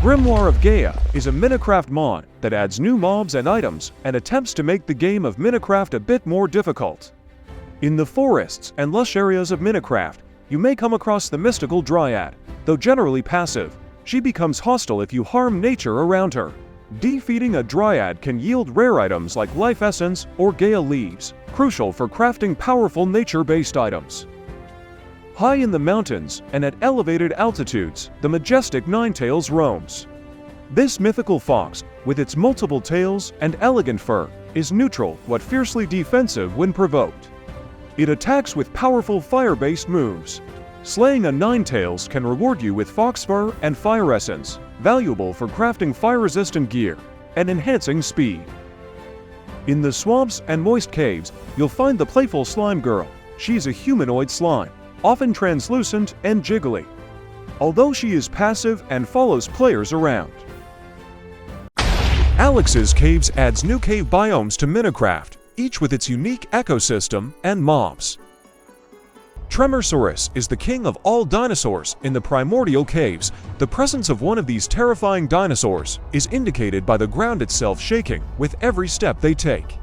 Grimoire of Gaia is a Minecraft mod that adds new mobs and items and attempts to make the game of Minecraft a bit more difficult. In the forests and lush areas of Minecraft, you may come across the mystical Dryad. Though generally passive, she becomes hostile if you harm nature around her. Defeating a Dryad can yield rare items like Life Essence or Gaia Leaves, crucial for crafting powerful nature-based items. High in the mountains and at elevated altitudes, the majestic Ninetails roams. This mythical fox, with its multiple tails and elegant fur, is neutral but fiercely defensive when provoked. It attacks with powerful fire-based moves. Slaying a Ninetails can reward you with fox fur and fire essence, valuable for crafting fire-resistant gear and enhancing speed. In the swamps and moist caves, you'll find the playful slime girl. She's a humanoid slime, often translucent and jiggly, although she is passive and follows players around. Alex's Caves adds new cave biomes to Minecraft, each with its unique ecosystem and mobs. Tremorsaurus is the king of all dinosaurs in the primordial caves. The presence of one of these terrifying dinosaurs is indicated by the ground itself shaking with every step they take.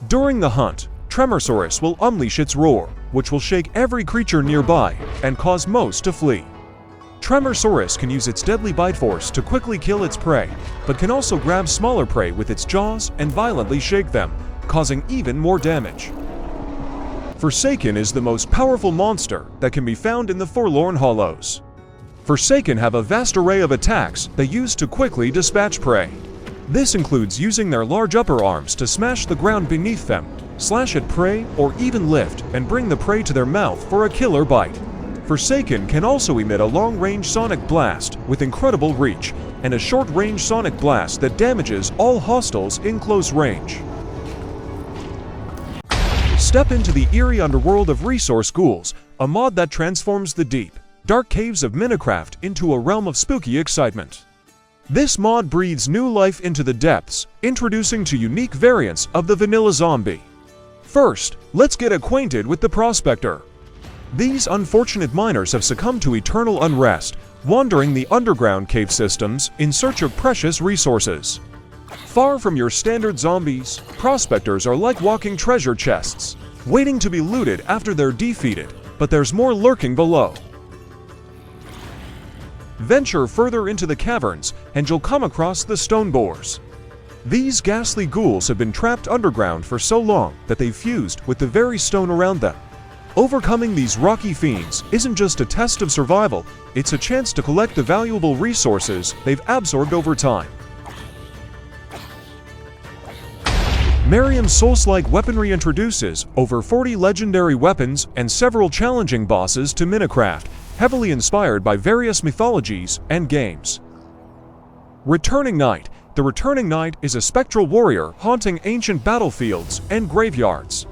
During the hunt, Tremorsaurus will unleash its roar, which will shake every creature nearby and cause most to flee. Tremorsaurus can use its deadly bite force to quickly kill its prey, but can also grab smaller prey with its jaws and violently shake them, causing even more damage. Forsaken is the most powerful monster that can be found in the Forlorn Hollows. Forsaken have a vast array of attacks they use to quickly dispatch prey. This includes using their large upper arms to smash the ground beneath them, slash at prey, or even lift and bring the prey to their mouth for a killer bite. Forsaken can also emit a long-range sonic blast with incredible reach, and a short-range sonic blast that damages all hostiles in close range. Step into the eerie underworld of Resource Ghouls, a mod that transforms the deep, dark caves of Minecraft into a realm of spooky excitement. This mod breathes new life into the depths, introducing two unique variants of the vanilla zombie. First, let's get acquainted with the Prospector. These unfortunate miners have succumbed to eternal unrest, wandering the underground cave systems in search of precious resources. Far from your standard zombies, prospectors are like walking treasure chests, waiting to be looted after they're defeated, but there's more lurking below. Venture further into the caverns, and you'll come across the stone boars. These ghastly ghouls have been trapped underground for so long that they've fused with the very stone around them. Overcoming these rocky fiends isn't just a test of survival, it's a chance to collect the valuable resources they've absorbed over time. Marium's Soulslike weaponry introduces over 40 legendary weapons and several challenging bosses to Minecraft, heavily inspired by various mythologies and games. Returning Knight. The Returning Knight is a spectral warrior haunting ancient battlefields and graveyards.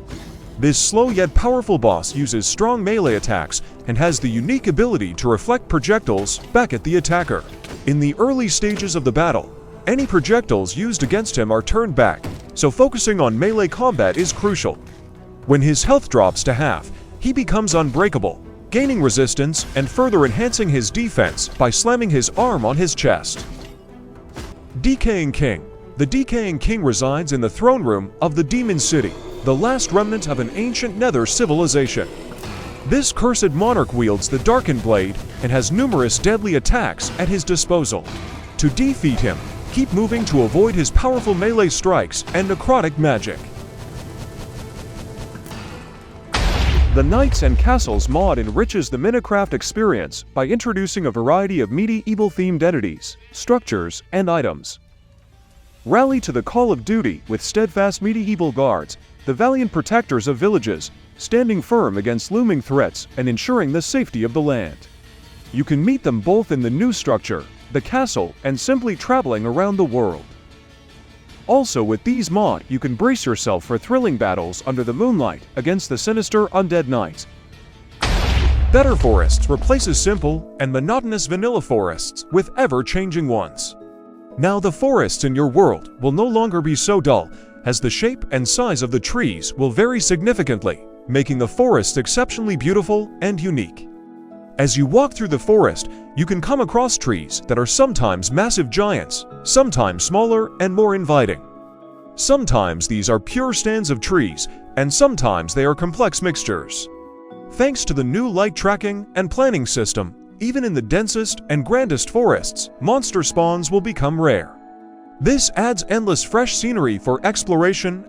This slow yet powerful boss uses strong melee attacks and has the unique ability to reflect projectiles back at the attacker. In the early stages of the battle, any projectiles used against him are turned back, so focusing on melee combat is crucial. When his health drops to half, he becomes unbreakable, gaining resistance and further enhancing his defense by slamming his arm on his chest. Decaying King. The Decaying King resides in the throne room of the Demon City, the last remnant of an ancient nether civilization. This cursed monarch wields the Darkened Blade and has numerous deadly attacks at his disposal. To defeat him, keep moving to avoid his powerful melee strikes and necrotic magic. The Knights and Castles mod enriches the Minecraft experience by introducing a variety of medieval-themed entities, structures, and items. Rally to the call of duty with steadfast medieval guards, the valiant protectors of villages, standing firm against looming threats and ensuring the safety of the land. You can meet them both in the new structure, the castle, and simply traveling around the world. Also, with these mods, you can brace yourself for thrilling battles under the moonlight against the sinister undead knights. Better Forests replaces simple and monotonous vanilla forests with ever-changing ones. Now the forests in your world will no longer be so dull, as the shape and size of the trees will vary significantly, making the forests exceptionally beautiful and unique. As you walk through the forest, you can come across trees that are sometimes massive giants, sometimes smaller and more inviting. Sometimes these are pure stands of trees, and sometimes they are complex mixtures. Thanks to the new light tracking and planning system, even in the densest and grandest forests, monster spawns will become rare. This adds endless fresh scenery for exploration.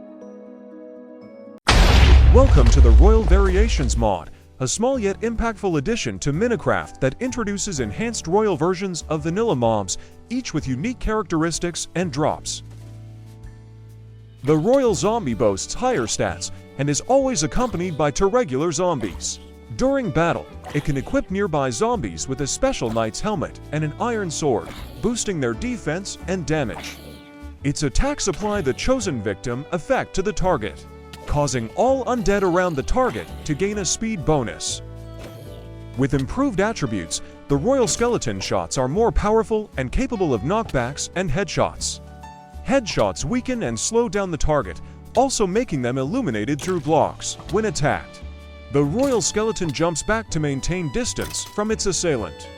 Welcome to the Royal Variations mod, a small yet impactful addition to Minecraft that introduces enhanced royal versions of vanilla mobs, each with unique characteristics and drops. The Royal Zombie boasts higher stats and is always accompanied by irregular zombies. During battle, it can equip nearby zombies with a special knight's helmet and an iron sword, boosting their defense and damage. Its attacks apply the chosen victim effect to the target, causing all undead around the target to gain a speed bonus. With improved attributes, the Royal Skeleton shots are more powerful and capable of knockbacks and headshots. Headshots weaken and slow down the target, also making them illuminated through blocks when attacked. The Royal Skeleton jumps back to maintain distance from its assailant.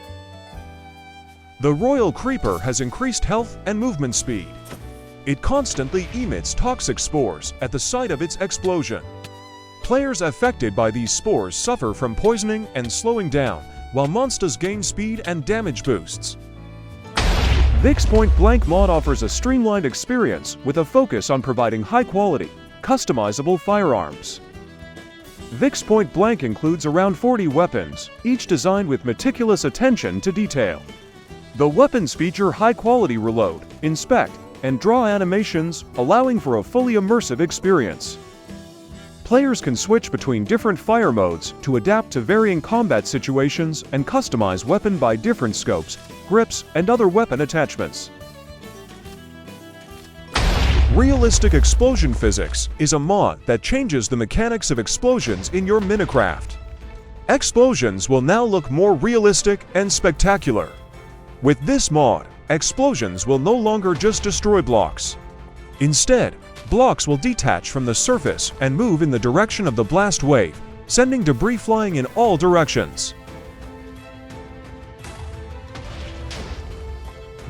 The Royal Creeper has increased health and movement speed. It constantly emits toxic spores at the site of its explosion. Players affected by these spores suffer from poisoning and slowing down, while monsters gain speed and damage boosts. Vic's Point Blank mod offers a streamlined experience with a focus on providing high-quality, customizable firearms. Vic's Point Blank includes around 40 weapons, each designed with meticulous attention to detail. The weapons feature high-quality reload, inspect, and draw animations, allowing for a fully immersive experience. Players can switch between different fire modes to adapt to varying combat situations and customize weapon by different scopes, grips, and other weapon attachments. Realistic Explosion Physics is a mod that changes the mechanics of explosions in your Minecraft. Explosions will now look more realistic and spectacular. With this mod, explosions will no longer just destroy blocks. Instead, blocks will detach from the surface and move in the direction of the blast wave, sending debris flying in all directions.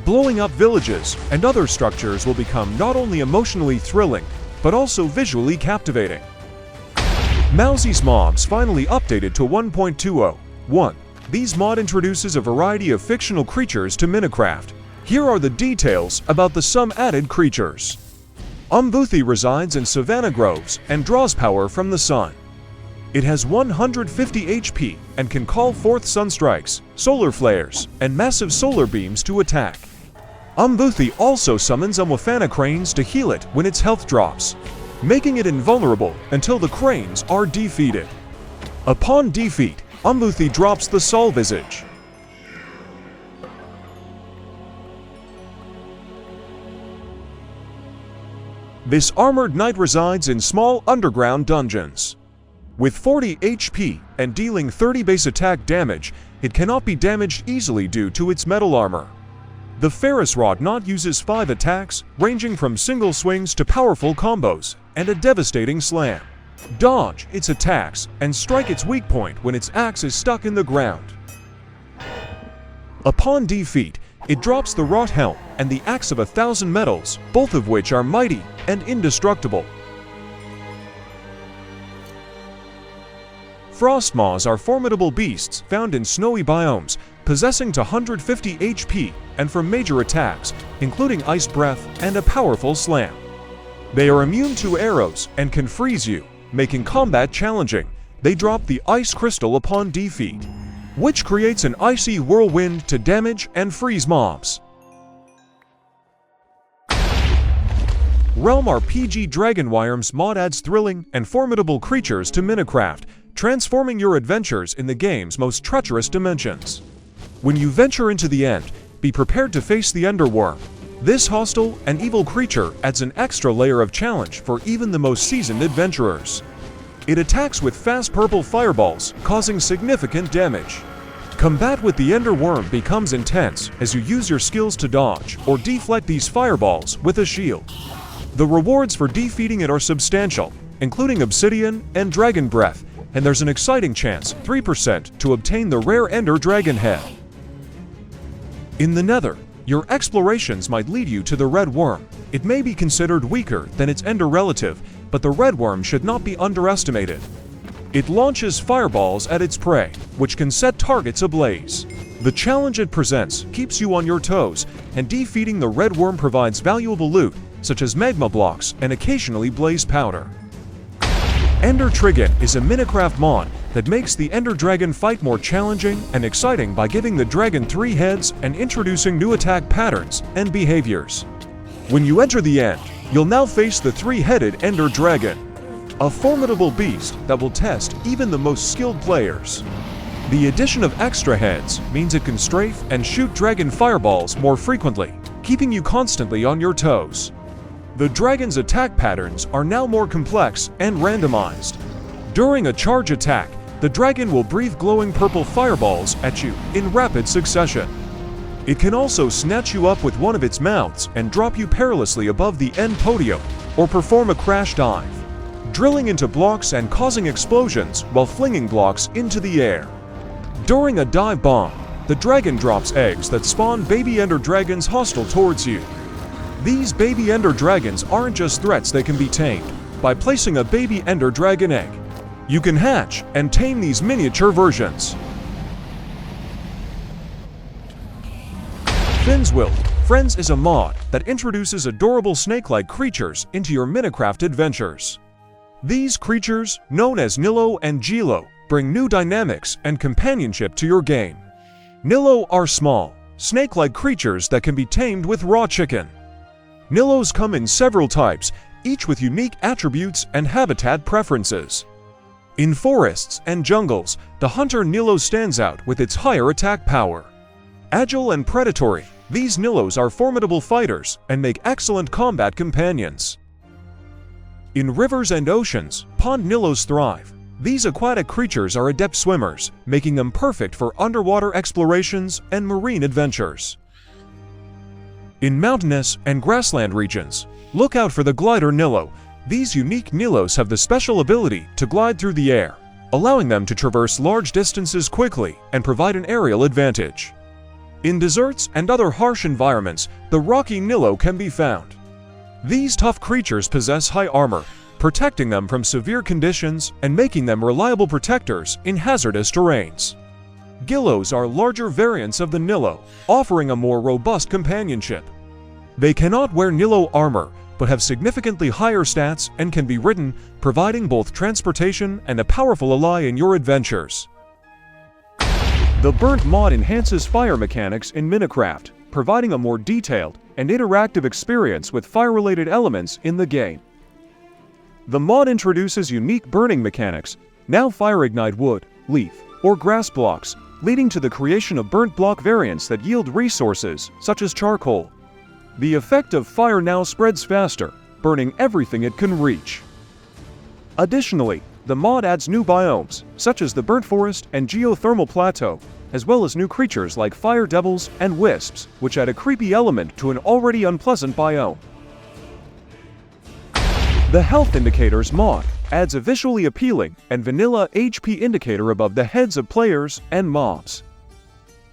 Blowing up villages and other structures will become not only emotionally thrilling, but also visually captivating. Mowzie's mobs finally updated to 1.20.1. These mod introduces a variety of fictional creatures to Minecraft. Here are the details about the some added creatures. Mowzie resides in savanna groves and draws power from the sun. It has 150 HP and can call forth sunstrikes, solar flares, and massive solar beams to attack. Mowzie also summons Umwafana cranes to heal it when its health drops, making it invulnerable until the cranes are defeated. Upon defeat, Mowzie drops the Sol Visage. This armored knight resides in small underground dungeons. With 40 HP and dealing 30 base attack damage, it cannot be damaged easily due to its metal armor. The Ferris Rod Knot uses 5 attacks, ranging from single swings to powerful combos, and a devastating slam. Dodge its attacks and strike its weak point when its axe is stuck in the ground. Upon defeat, it drops the Wrought Helm and the Axe of 1,000 Metals, both of which are mighty and indestructible. Frostmaws are formidable beasts found in snowy biomes, possessing 150 HP and from major attacks, including Ice Breath and a powerful Slam. They are immune to arrows and can freeze you, making combat challenging. They drop the Ice Crystal upon defeat, which creates an icy whirlwind to damage and freeze mobs. Realm RPG Dragon Wyrms mod adds thrilling and formidable creatures to Minecraft, transforming your adventures in the game's most treacherous dimensions. When you venture into the end, be prepared to face the Enderworm. This hostile and evil creature adds an extra layer of challenge for even the most seasoned adventurers. It attacks with fast purple fireballs, causing significant damage. Combat with the Enderworm becomes intense as you use your skills to dodge or deflect these fireballs with a shield. The rewards for defeating it are substantial, including Obsidian and Dragon Breath, and there's an exciting chance, 3%, to obtain the rare Ender Dragon head. In the Nether, your explorations might lead you to the red worm. It may be considered weaker than its Ender relative, but the red worm should not be underestimated. It launches fireballs at its prey, which can set targets ablaze. The challenge it presents keeps you on your toes, and defeating the red worm provides valuable loot, such as magma blocks and occasionally blaze powder. Ender Trigon is a Minecraft mod that makes the Ender Dragon fight more challenging and exciting by giving the dragon 3 heads and introducing new attack patterns and behaviors. When you enter the end, you'll now face the 3-headed Ender Dragon, a formidable beast that will test even the most skilled players. The addition of extra heads means it can strafe and shoot dragon fireballs more frequently, keeping you constantly on your toes. The dragon's attack patterns are now more complex and randomized. During a charge attack, the dragon will breathe glowing purple fireballs at you in rapid succession. It can also snatch you up with one of its mouths and drop you perilously above the end podium, or perform a crash dive, drilling into blocks and causing explosions while flinging blocks into the air. During a dive bomb, the dragon drops eggs that spawn baby Ender Dragons hostile towards you. These baby Ender Dragons aren't just threats, they can be tamed by placing a baby Ender Dragon egg. You can hatch and tame these miniature versions. FinzWild Friends is a mod that introduces adorable snake-like creatures into your Minecraft adventures. These creatures, known as Nilo and Gilo, bring new dynamics and companionship to your game. Nilo are small, snake-like creatures that can be tamed with raw chicken. Nilos come in several types, each with unique attributes and habitat preferences. In forests and jungles, the hunter Nilo stands out with its higher attack power. Agile and predatory, these Nilos are formidable fighters and make excellent combat companions. In rivers and oceans, pond Nilos thrive. These aquatic creatures are adept swimmers, making them perfect for underwater explorations and marine adventures. In mountainous and grassland regions, look out for the glider Nilo. These unique Nilos have the special ability to glide through the air, allowing them to traverse large distances quickly and provide an aerial advantage. In deserts and other harsh environments, the rocky Nilo can be found. These tough creatures possess high armor, protecting them from severe conditions and making them reliable protectors in hazardous terrains. Gilos are larger variants of the Nilo, offering a more robust companionship. They cannot wear Nilo armor, but have significantly higher stats and can be ridden, providing both transportation and a powerful ally in your adventures. The Burnt mod enhances fire mechanics in Minecraft, providing a more detailed and interactive experience with fire-related elements in the game. The mod introduces unique burning mechanics. Now fire ignite wood, leaf, or grass blocks, leading to the creation of burnt block variants that yield resources such as charcoal. The effect of fire now spreads faster, burning everything it can reach. Additionally, the mod adds new biomes, such as the burnt forest and geothermal plateau, as well as new creatures like fire devils and wisps, which add a creepy element to an already unpleasant biome. The Health Indicators mod adds a visually appealing and vanilla HP indicator above the heads of players and mobs.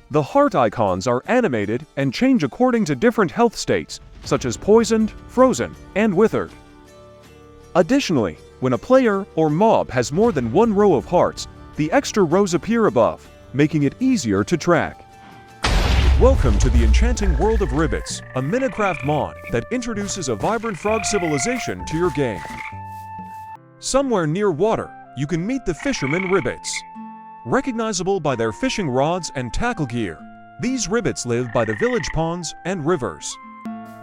The heart icons are animated and change according to different health states, such as poisoned, frozen, and withered. Additionally, when a player or mob has more than one row of hearts, the extra rows appear above, making it easier to track. Welcome to the enchanting world of Ribbits, a Minecraft mod that introduces a vibrant frog civilization to your game. Somewhere near water, you can meet the fishermen Ribbits. Recognizable by their fishing rods and tackle gear, these Ribbits live by the village ponds and rivers.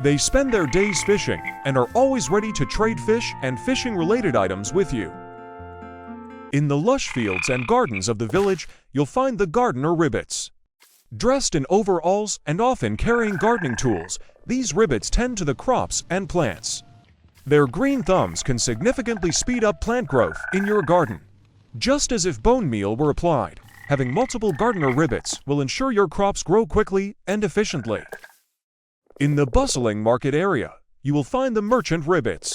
They spend their days fishing and are always ready to trade fish and fishing-related items with you. In the lush fields and gardens of the village, you'll find the gardener Ribbits. Dressed in overalls and often carrying gardening tools, these Ribbits tend to the crops and plants. Their green thumbs can significantly speed up plant growth in your garden. Just as if bone meal were applied, having multiple gardener Ribbits will ensure your crops grow quickly and efficiently. In the bustling market area, you will find the merchant Ribbits.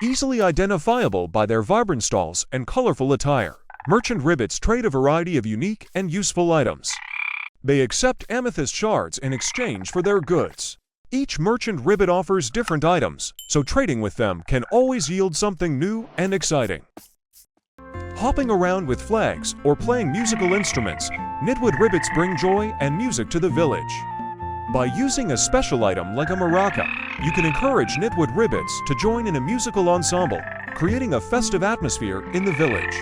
Easily identifiable by their vibrant stalls and colorful attire, Merchant Ribbits trade a variety of unique and useful items. They accept amethyst shards in exchange for their goods. Each merchant ribbit offers different items, so trading with them can always yield something new and exciting. Hopping around with flags or playing musical instruments, Knitwood Ribbits bring joy and music to the village. By using a special item like a maraca, you can encourage Knitwood Ribbits to join in a musical ensemble, creating a festive atmosphere in the village.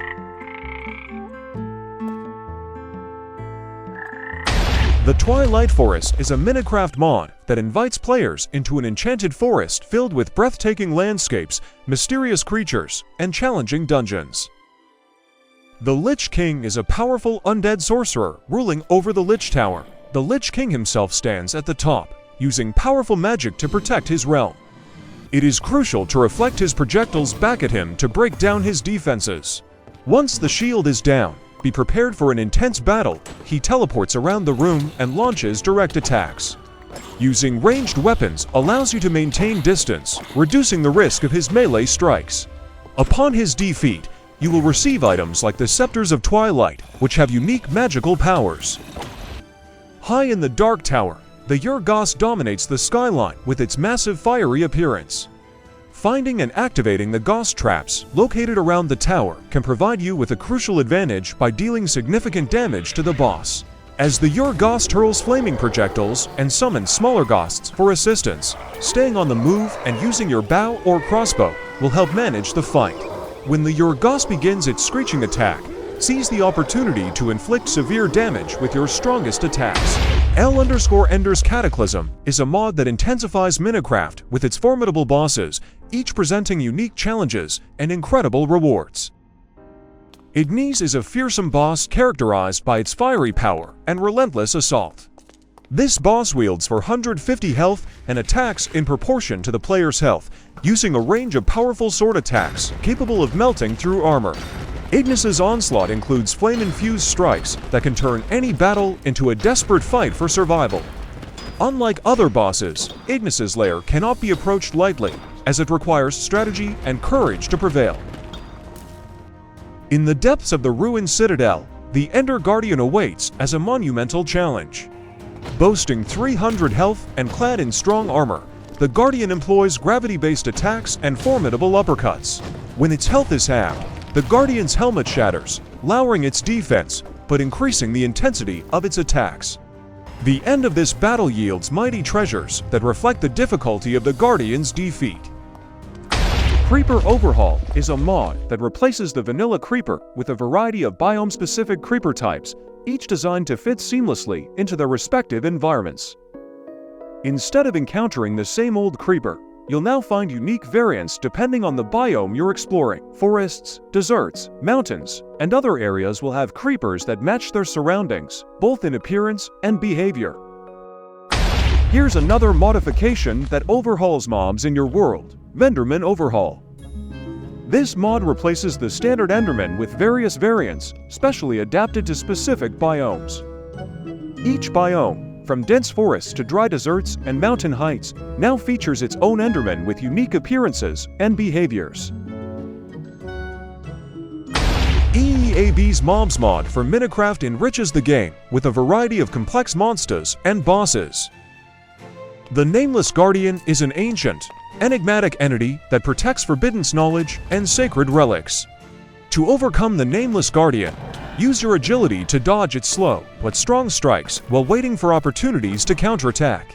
The Twilight Forest is a Minecraft mod that invites players into an enchanted forest filled with breathtaking landscapes, mysterious creatures, and challenging dungeons. The Lich King is a powerful undead sorcerer ruling over the Lich Tower. The Lich King himself stands at the top, using powerful magic to protect his realm. It is crucial to reflect his projectiles back at him to break down his defenses. Once the shield is down, be prepared for an intense battle. He teleports around the room and launches direct attacks. Using ranged weapons allows you to maintain distance, reducing the risk of his melee strikes. Upon his defeat, you will receive items like the Scepters of Twilight, which have unique magical powers. High in the Dark Tower, the Yrgos dominates the skyline with its massive fiery appearance. Finding and activating the ghost traps located around the tower can provide you with a crucial advantage by dealing significant damage to the boss, as the Yrgos hurls flaming projectiles and summons smaller ghosts for assistance. Staying on the move and using your bow or crossbow will help manage the fight. When the Yrgos begins its screeching attack, seize the opportunity to inflict severe damage with your strongest attacks. L_Ender's Cataclysm is a mod that intensifies Minecraft with its formidable bosses, each presenting unique challenges and incredible rewards. Ignis is a fearsome boss characterized by its fiery power and relentless assault. This boss wields 450 health and attacks in proportion to the player's health, using a range of powerful sword attacks capable of melting through armor. Ignis's onslaught includes flame-infused strikes that can turn any battle into a desperate fight for survival. Unlike other bosses, Ignis's lair cannot be approached lightly, as it requires strategy and courage to prevail. In the depths of the ruined citadel, the Ender Guardian awaits as a monumental challenge. Boasting 300 health and clad in strong armor, the Guardian employs gravity-based attacks and formidable uppercuts. When its health is halved, the Guardian's helmet shatters, lowering its defense, but increasing the intensity of its attacks. The end of this battle yields mighty treasures that reflect the difficulty of the Guardian's defeat. Creeper Overhaul is a mod that replaces the vanilla creeper with a variety of biome-specific creeper types, each designed to fit seamlessly into their respective environments. Instead of encountering the same old creeper, you'll now find unique variants depending on the biome you're exploring. Forests, deserts, mountains, and other areas will have creepers that match their surroundings, both in appearance and behavior. Here's another modification that overhauls mobs in your world: Enderman Overhaul. This mod replaces the standard Enderman with various variants, specially adapted to specific biomes. Each biome, from dense forests to dry deserts and mountain heights, now features its own Enderman with unique appearances and behaviors. EEEAB's Mobs mod for Minecraft enriches the game with a variety of complex monsters and bosses. The Nameless Guardian is an ancient, enigmatic entity that protects forbidden knowledge and sacred relics. To overcome the Nameless Guardian, use your agility to dodge its slow but strong strikes while waiting for opportunities to counterattack.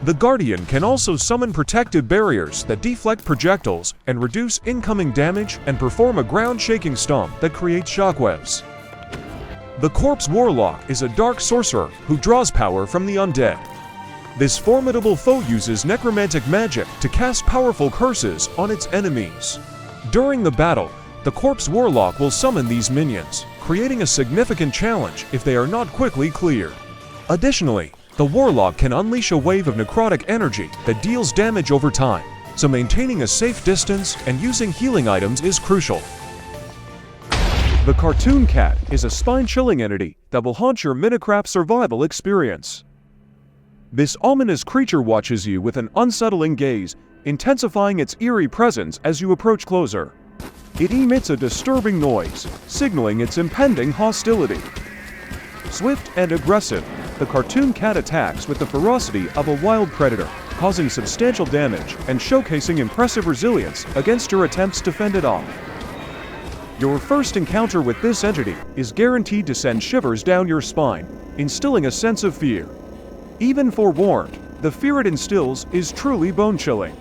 The Guardian can also summon protective barriers that deflect projectiles and reduce incoming damage and perform a ground-shaking stomp that creates shockwaves. The Corpse Warlock is a dark sorcerer who draws power from the undead. This formidable foe uses necromantic magic to cast powerful curses on its enemies. During the battle, the Corpse Warlock will summon these minions, creating a significant challenge if they are not quickly cleared. Additionally, the Warlock can unleash a wave of necrotic energy that deals damage over time, so maintaining a safe distance and using healing items is crucial. The Cartoon Cat is a spine-chilling entity that will haunt your Minecraft survival experience. This ominous creature watches you with an unsettling gaze, intensifying its eerie presence as you approach closer. It emits a disturbing noise, signaling its impending hostility. Swift and aggressive, the cartoon cat attacks with the ferocity of a wild predator, causing substantial damage and showcasing impressive resilience against your attempts to fend it off. Your first encounter with this entity is guaranteed to send shivers down your spine, instilling a sense of fear. Even forewarned, the fear it instills is truly bone-chilling.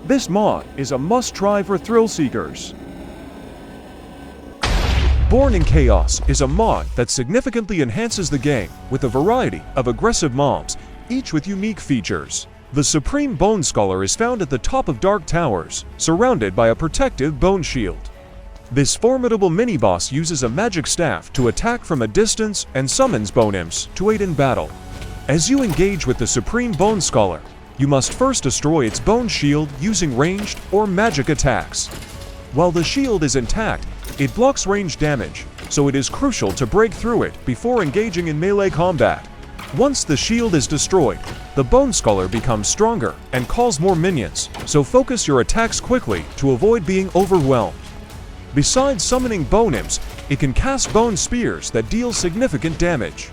This mod is a must-try for thrill seekers. Born in Chaos is a mod that significantly enhances the game with a variety of aggressive mobs, each with unique features. The Supreme Bone Scholar is found at the top of Dark Towers, surrounded by a protective bone shield. This formidable mini-boss uses a magic staff to attack from a distance and summons bone imps to aid in battle. As you engage with the Supreme Bone Scholar, you must first destroy its bone shield using ranged or magic attacks. While the shield is intact, it blocks range damage, so it is crucial to break through it before engaging in melee combat. Once the shield is destroyed, the Bone Scholar becomes stronger and calls more minions, so focus your attacks quickly to avoid being overwhelmed. Besides summoning bone imps, it can cast bone spears that deal significant damage.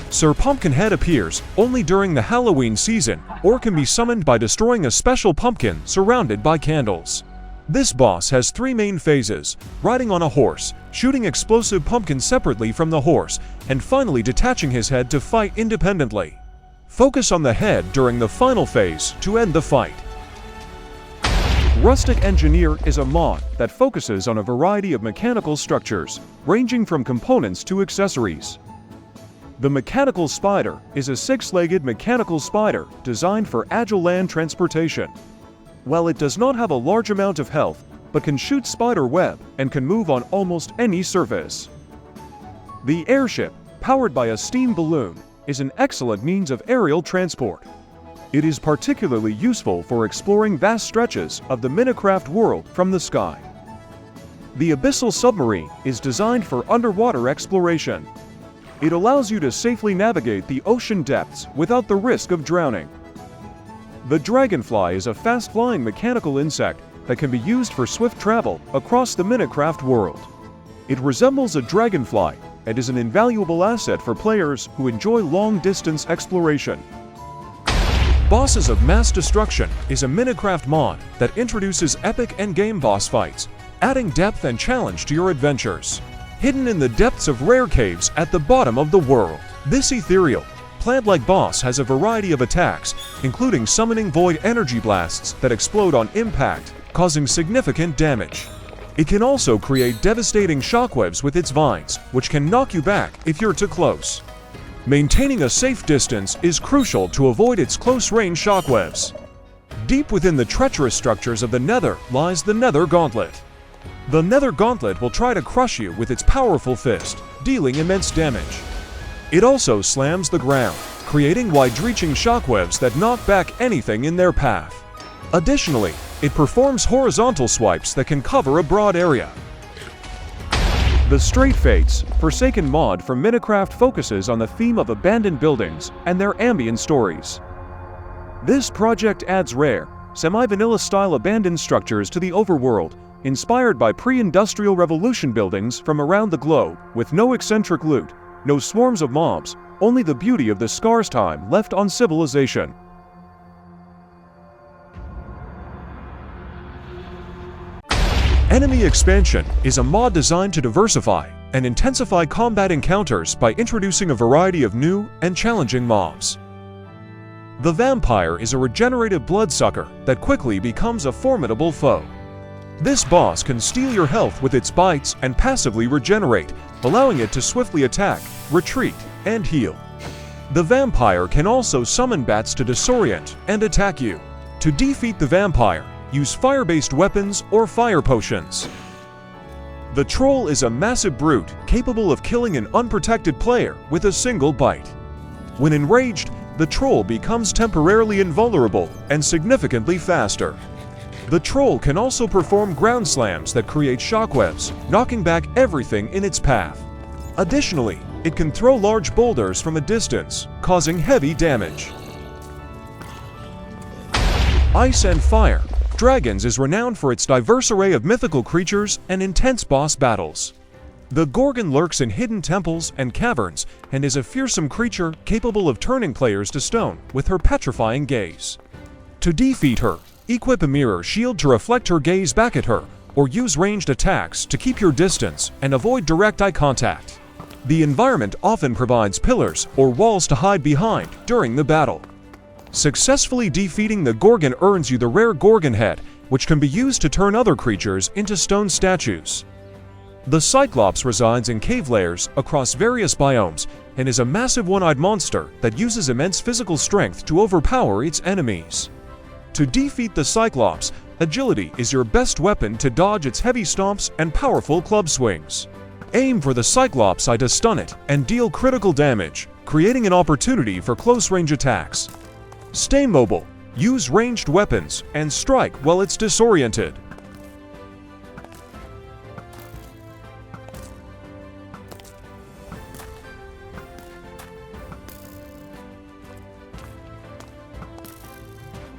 Sir Pumpkinhead appears only during the Halloween season or can be summoned by destroying a special pumpkin surrounded by candles. This boss has 3 main phases: riding on a horse, shooting explosive pumpkins separately from the horse, and finally detaching his head to fight independently. Focus on the head during the final phase to end the fight. Rustic Engineer is a mod that focuses on a variety of mechanical structures, ranging from components to accessories. The Mechanical Spider is a 6-legged mechanical spider designed for agile land transportation. While it does not have a large amount of health, but can shoot spider web and can move on almost any surface. The airship, powered by a steam balloon, is an excellent means of aerial transport. It is particularly useful for exploring vast stretches of the Minecraft world from the sky. The Abyssal Submarine is designed for underwater exploration. It allows you to safely navigate the ocean depths without the risk of drowning. The Dragonfly is a fast-flying mechanical insect that can be used for swift travel across the Minecraft world. It resembles a dragonfly and is an invaluable asset for players who enjoy long-distance exploration. Bosses of Mass Destruction is a Minecraft mod that introduces epic endgame boss fights, adding depth and challenge to your adventures. Hidden in the depths of rare caves at the bottom of the world, this ethereal, plant-like boss has a variety of attacks, including summoning void energy blasts that explode on impact, causing significant damage. It can also create devastating shockwaves with its vines, which can knock you back if you're too close. Maintaining a safe distance is crucial to avoid its close-range shockwaves. Deep within the treacherous structures of the Nether lies the Nether Gauntlet. The Nether Gauntlet will try to crush you with its powerful fist, dealing immense damage. It also slams the ground, creating wide-reaching shockwaves that knock back anything in their path. Additionally, it performs horizontal swipes that can cover a broad area. The Straight Fates, Forsaken mod from Minecraft focuses on the theme of abandoned buildings and their ambient stories. This project adds rare, semi-vanilla style abandoned structures to the overworld, inspired by pre-industrial revolution buildings from around the globe, with no eccentric loot, no swarms of mobs, only the beauty of the scars time left on civilization. Enemy Expansion is a mod designed to diversify and intensify combat encounters by introducing a variety of new and challenging mobs. The Vampire is a regenerative bloodsucker that quickly becomes a formidable foe. This boss can steal your health with its bites and passively regenerate, allowing it to swiftly attack, retreat, and heal. The Vampire can also summon bats to disorient and attack you. To defeat the Vampire, use fire-based weapons or fire potions. The Troll is a massive brute capable of killing an unprotected player with a single bite. When enraged, the Troll becomes temporarily invulnerable and significantly faster. The Troll can also perform ground slams that create shockwaves, knocking back everything in its path. Additionally, it can throw large boulders from a distance, causing heavy damage. Ice and Fire Dragons is renowned for its diverse array of mythical creatures and intense boss battles. The Gorgon lurks in hidden temples and caverns and is a fearsome creature capable of turning players to stone with her petrifying gaze. To defeat her, equip a mirror shield to reflect her gaze back at her, or use ranged attacks to keep your distance and avoid direct eye contact. The environment often provides pillars or walls to hide behind during the battle. Successfully defeating the Gorgon earns you the rare Gorgon head, which can be used to turn other creatures into stone statues. The Cyclops resides in cave layers across various biomes and is a massive one-eyed monster that uses immense physical strength to overpower its enemies. To defeat the Cyclops, agility is your best weapon to dodge its heavy stomps and powerful club swings. Aim for the Cyclops eye to stun it and deal critical damage, creating an opportunity for close-range attacks. Stay mobile, use ranged weapons, and strike while it's disoriented.